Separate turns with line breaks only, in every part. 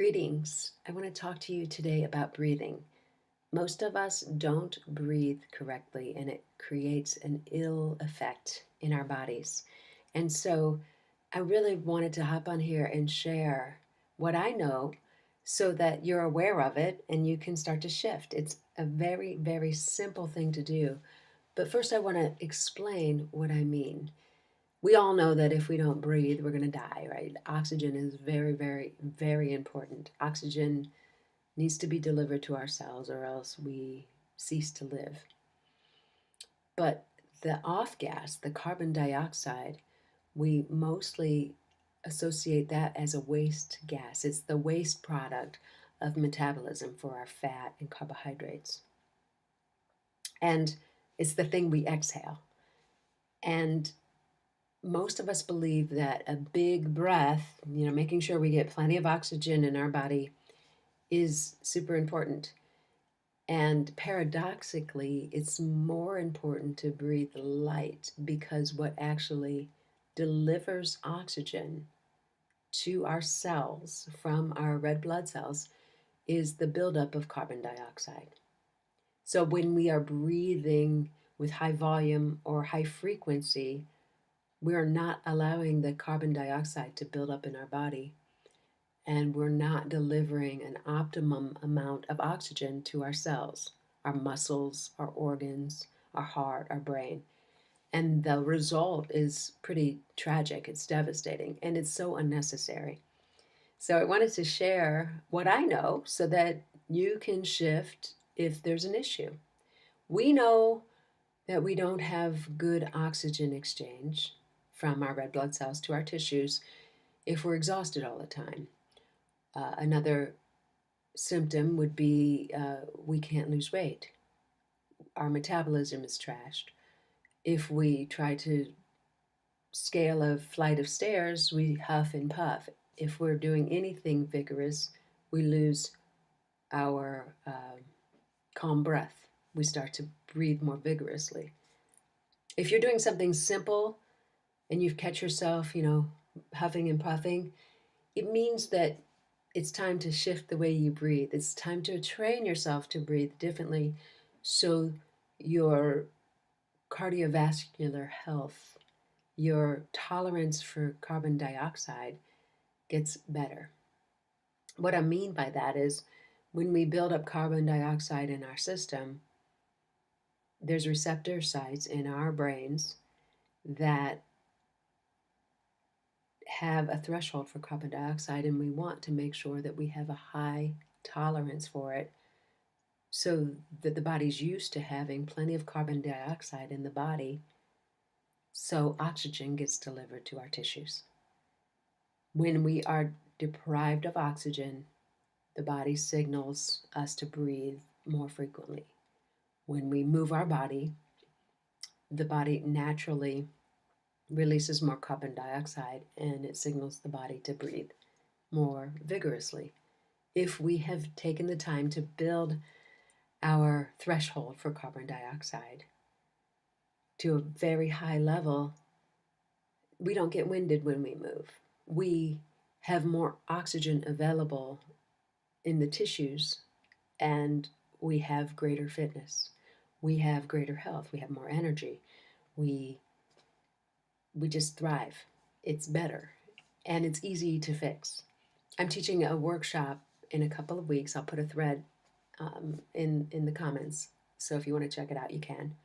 Greetings. I want to talk to you today about breathing. Most of us don't breathe correctly, and it creates an ill effect in our bodies. And so I really wanted to hop on here and share what I know so that you're aware of it and you can start to shift. It's a very, very simple thing to do. But first, I want to explain what I mean. We all know that if we don't breathe, we're going to die, right? Oxygen is very, very, very important. Oxygen needs to be delivered to our cells or else we cease to live. But the off gas, the carbon dioxide, we mostly associate that as a waste gas. It's the waste product of metabolism for our fat and carbohydrates. And it's the thing we exhale. And most of us believe that a big breath, making sure we get plenty of oxygen in our body is super important. And paradoxically, it's more important to breathe light because what actually delivers oxygen to our cells from our red blood cells is the buildup of carbon dioxide. So when we are breathing with high volume or high frequency, we are not allowing the carbon dioxide to build up in our body, and we're not delivering an optimum amount of oxygen to our cells, our muscles, our organs, our heart, our brain. And the result is pretty tragic. It's devastating, and it's so unnecessary. So I wanted to share what I know so that you can shift if there's an issue. We know that we don't have good oxygen exchange from our red blood cells to our tissues if we're exhausted all the time. Another symptom would be we can't lose weight. Our metabolism is trashed. If we try to scale a flight of stairs, we huff and puff. If we're doing anything vigorous, we lose our calm breath. We start to breathe more vigorously. If you're doing something simple and you catch yourself, huffing and puffing, it means that it's time to shift the way you breathe. It's time to train yourself to breathe differently so your cardiovascular health, your tolerance for carbon dioxide gets better. What I mean by that is when we build up carbon dioxide in our system, there's receptor sites in our brains that have a threshold for carbon dioxide, and we want to make sure that we have a high tolerance for it so that the body's used to having plenty of carbon dioxide in the body so oxygen gets delivered to our tissues. When we are deprived of oxygen, the body signals us to breathe more frequently. When we move our body, the body naturally releases more carbon dioxide and it signals the body to breathe more vigorously. If we have taken the time to build our threshold for carbon dioxide to a very high level, we don't get winded when we move. We have more oxygen available in the tissues and we have greater fitness. We have greater health. We have more energy. We just thrive. It's better and it's easy to fix. I'm teaching a workshop in a couple of weeks. I'll put a thread in the comments. So if you want to check it out, you can.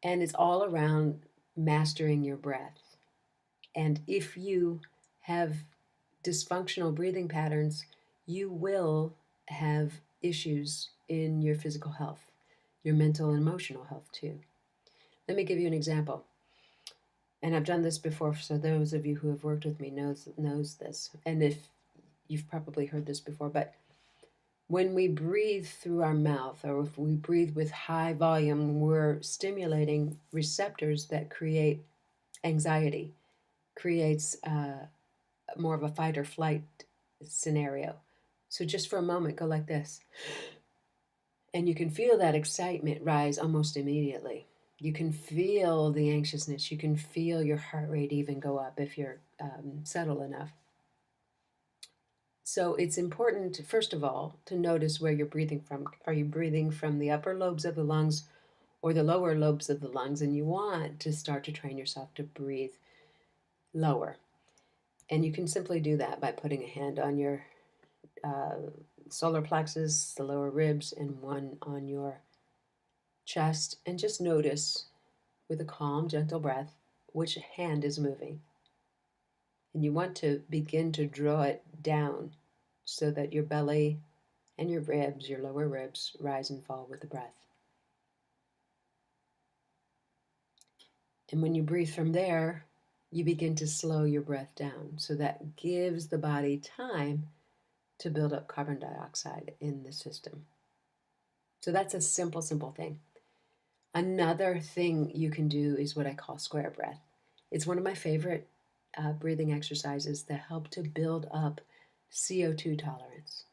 And it's all around mastering your breath. And if you have dysfunctional breathing patterns, you will have issues in your physical health, your mental and emotional health too. Let me give you an example. And I've done this before, so those of you who have worked with me knows this. And if you've probably heard this before, but when we breathe through our mouth or if we breathe with high volume, we're stimulating receptors that create anxiety, creates more of a fight or flight scenario. So just for a moment, go like this. And you can feel that excitement rise almost immediately. You can feel the anxiousness. You can feel your heart rate even go up if you're subtle enough. So it's important, first of all, to notice where you're breathing from. Are you breathing from the upper lobes of the lungs or the lower lobes of the lungs? And you want to start to train yourself to breathe lower. And you can simply do that by putting a hand on your uh, solar plexus, the lower ribs, and one on your chest. And just notice with a calm, gentle breath which hand is moving. And you want to begin to draw it down so that your belly and your ribs, your lower ribs, rise and fall with the breath. And when you breathe from there, you begin to slow your breath down. So that gives the body time to build up carbon dioxide in the system. So that's a simple, simple thing. Another thing you can do is what I call square breath. It's one of my favorite breathing exercises that help to build up CO2 tolerance.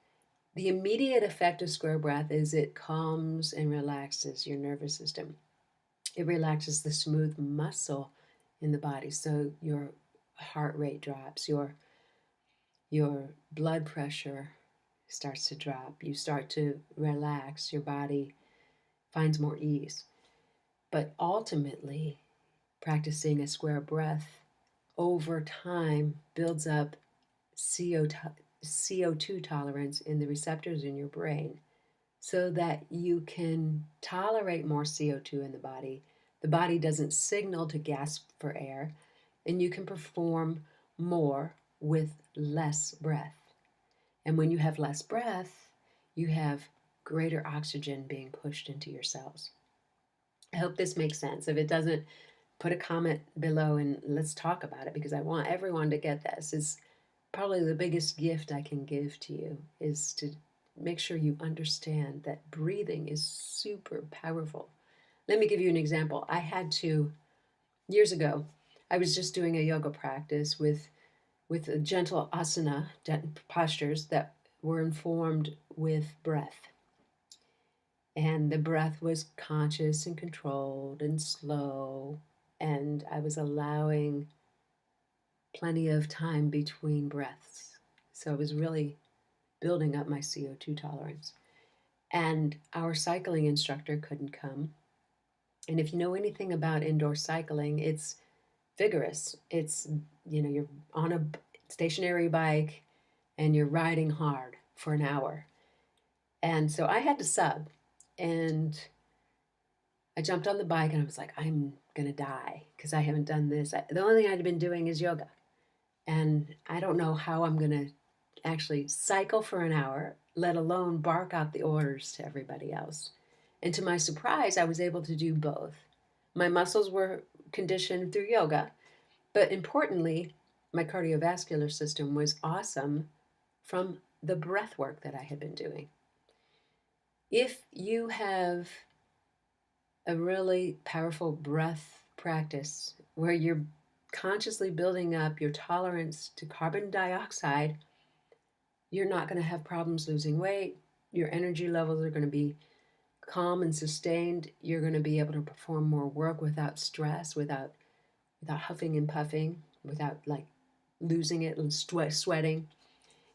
The immediate effect of square breath is it calms and relaxes your nervous system. It relaxes the smooth muscle in the body, so your heart rate drops, your blood pressure starts to drop, you start to relax, your body finds more ease. But ultimately, practicing a square breath over time builds up CO2 tolerance in the receptors in your brain so that you can tolerate more CO2 in the body. The body doesn't signal to gasp for air, and you can perform more with less breath. And when you have less breath, you have greater oxygen being pushed into your cells. I hope this makes sense. If it doesn't, put a comment below and let's talk about it, because I want everyone to get this. It's probably the biggest gift I can give to you is to make sure you understand that breathing is super powerful. Let me give you an example. I had to, years ago, I was just doing a yoga practice with a gentle asana postures that were informed with breath. And the breath was conscious and controlled and slow, and I was allowing plenty of time between breaths. So I was really building up my CO2 tolerance. And our cycling instructor couldn't come. And if you know anything about indoor cycling, it's vigorous. It's, you're on a stationary bike and you're riding hard for an hour. And so I had to sub. And I jumped on the bike and I was like, I'm going to die because I haven't done this. The only thing I'd been doing is yoga. And I don't know how I'm going to actually cycle for an hour, let alone bark out the orders to everybody else. And to my surprise, I was able to do both. My muscles were conditioned through yoga, but importantly, my cardiovascular system was awesome from the breath work that I had been doing. If you have a really powerful breath practice where you're consciously building up your tolerance to carbon dioxide, you're not going to have problems losing weight. Your energy levels are going to be calm and sustained. You're going to be able to perform more work without stress, without huffing and puffing, without like losing it and sweating.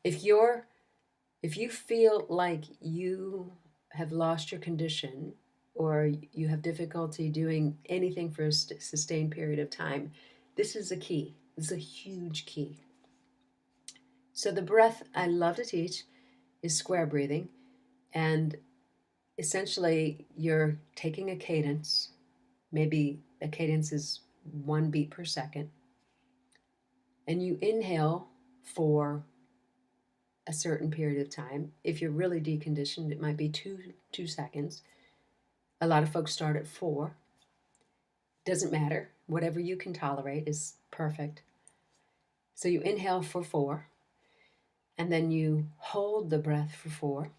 If you feel like you have lost your condition or you have difficulty doing anything for a sustained period of time, this is a key. This is a huge key. So the breath I love to teach is square breathing, and essentially you're taking a cadence. Maybe a cadence is 1 beat per second, and you inhale for a certain period of time. If you're really deconditioned, it might be two seconds. A lot of folks start at 4. Doesn't matter. Whatever you can tolerate is perfect. So you inhale for 4, and then you hold the breath for 4,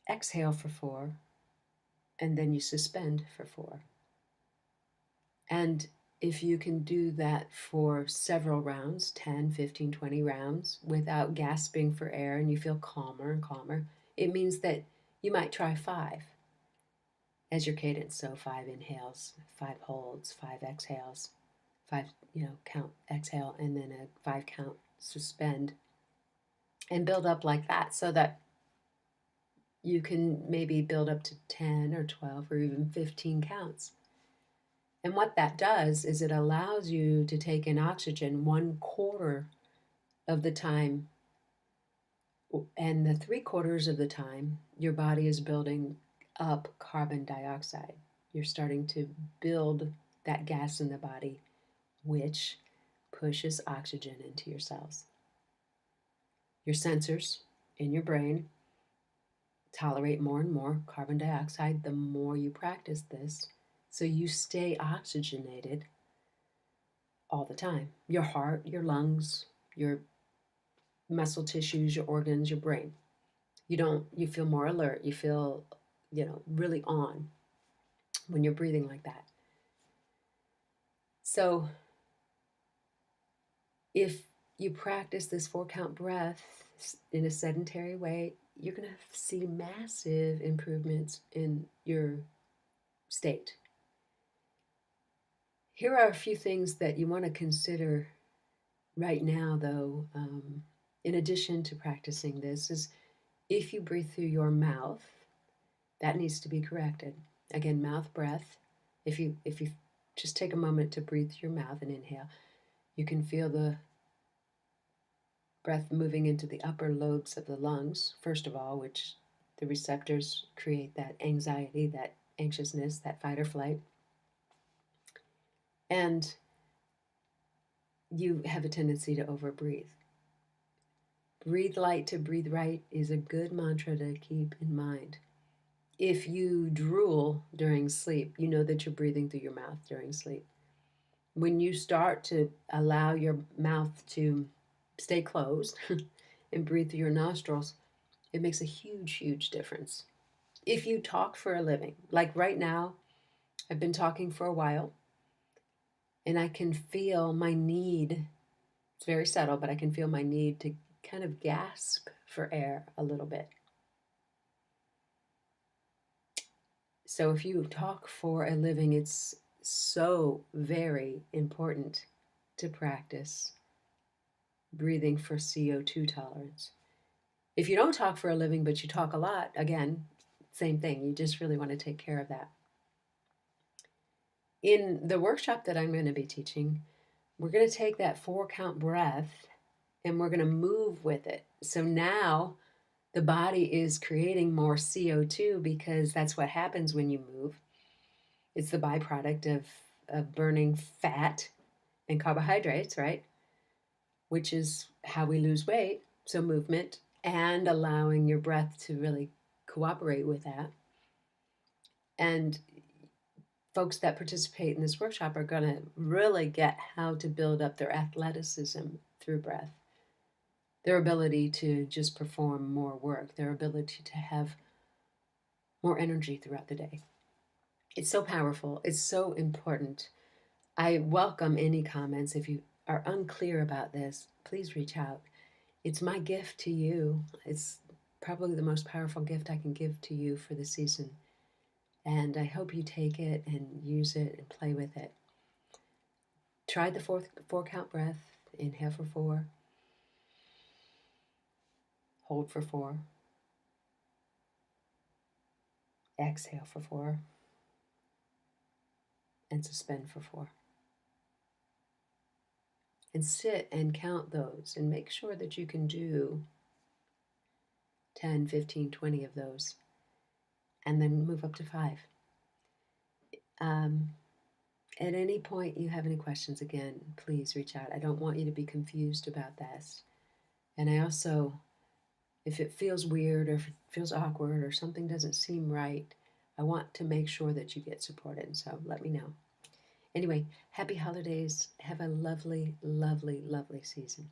exhale for 4, and then you suspend for 4. And if you can do that for several rounds, 10, 15, 20 rounds, without gasping for air, and you feel calmer and calmer, it means that you might try 5 as your cadence. So 5 inhales, 5 holds, 5 exhales, 5, count, exhale, and then a 5 count, suspend. and build up like that so that you can maybe build up to 10 or 12 or even 15 counts. And what that does is it allows you to take in oxygen 1/4 of the time, and the 3/4 of the time, your body is building up carbon dioxide. You're starting to build that gas in the body, which pushes oxygen into your cells. Your sensors in your brain tolerate more and more carbon dioxide the more you practice this, so you stay oxygenated all the time. Your heart, your lungs, your muscle tissues, your organs, your brain. You feel more alert. You feel, really on when you're breathing like that. So if you practice this 4-count breath in a sedentary way, you're going to see massive improvements in your state. Here are a few things that you want to consider right now, though, in addition to practicing this, is if you breathe through your mouth, that needs to be corrected. Again, mouth breath. If you just take a moment to breathe through your mouth and inhale, you can feel the breath moving into the upper lobes of the lungs, first of all, which the receptors create that anxiety, that anxiousness, that fight or flight. And you have a tendency to overbreathe. Breathe light to breathe right is a good mantra to keep in mind. If you drool during sleep, you know that you're breathing through your mouth during sleep. When you start to allow your mouth to stay closed and breathe through your nostrils, it makes a huge, huge difference. If you talk for a living, like right now, I've been talking for a while, and I can feel my need. It's very subtle, but I can feel my need to kind of gasp for air a little bit. So if you talk for a living, it's so very important to practice breathing for CO2 tolerance. If you don't talk for a living, but you talk a lot, again, same thing. You just really want to take care of that. In the workshop that I'm going to be teaching, we're going to take that 4-count breath and we're going to move with it. So now the body is creating more CO2 because that's what happens when you move. It's the byproduct of burning fat and carbohydrates, right? Which is how we lose weight. So movement and allowing your breath to really cooperate with that. And folks that participate in this workshop are going to really get how to build up their athleticism through breath, their ability to just perform more work, their ability to have more energy throughout the day. It's so powerful. It's so important. I welcome any comments. If you are unclear about this, please reach out. It's my gift to you. It's probably the most powerful gift I can give to you for the season. And I hope you take it and use it and play with it. Try the 4-count breath. Inhale for 4. Hold for 4. Exhale for 4. And suspend for 4. And sit and count those and make sure that you can do 10, 15, 20 of those. And then move up to 5. At any point you have any questions, again, please reach out. I don't want you to be confused about this. And I also, if it feels weird or if it feels awkward or something doesn't seem right, I want to make sure that you get supported. So let me know. Anyway, happy holidays. Have a lovely, lovely, lovely season.